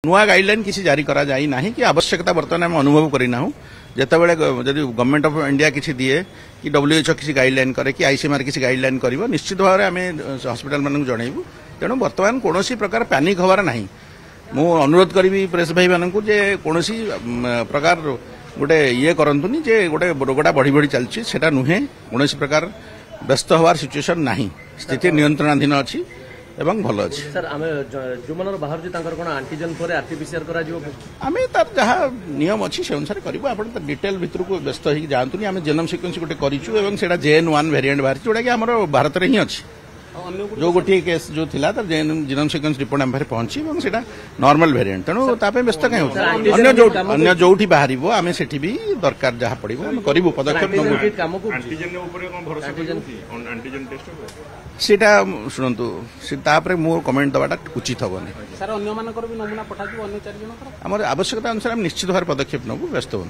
नुआ गाइडलाइन किसी जारी करा जाई नाही कि आवश्यकता बर्तमान आम अनुभव करना जितेबाला जदि गवर्नमेंट ऑफ इंडिया किसी दिए कि WHO किसी गाइडलाइन करे कि ICMR किसी गाइडलाइन कर निश्चित भाव में आम हस्पिटाल मान जनइबू तेणु बर्तमान कौन प्रकार पैनिक हबार ना मु अनुरोध करी प्रेस भाई मानक कौन प्रकार गोटे ये करतुनि जे गोटे रोगटा बढ़ी बढ़ी चलती सेटा नुहे कौन प्रकार व्यस्त हबार सिचुएसन नहीं स्थिति नियंत्रणाधीन अच्छी एवं भल अच्छी सर आम जो मन बाहर कौन आंटीजेन पर RT-PCR करा आम तार जहाँ नियम अच्छी से अनुसार करूँ आप डिटेल भितर को व्यस्त हो जातुनि आम जेनोम सिक्वेन्स गोटे करूँ JN1 वेरिएंट बाहर जोटा कि आम भारत में ही अच्छी जो गोटे केस जो थिला तर जीनोम सिक्वेन्स रिपोर्ट आम पहुंची नॉर्मल वेरिएंट तेणु तापे व्यस्त कहीं अन्य जो बाहर आम से भी दरकार जहाँ पड़ो आम करूँ पदक्षेप सेटा शुणु से मो कमेंट दवाटा उचित हेनी सर अन्य नमूना पठा अन्य 4 जन आम आवश्यकता अनुसार निश्चित भाव पदक्षेप नबू व्यस्त हूँ।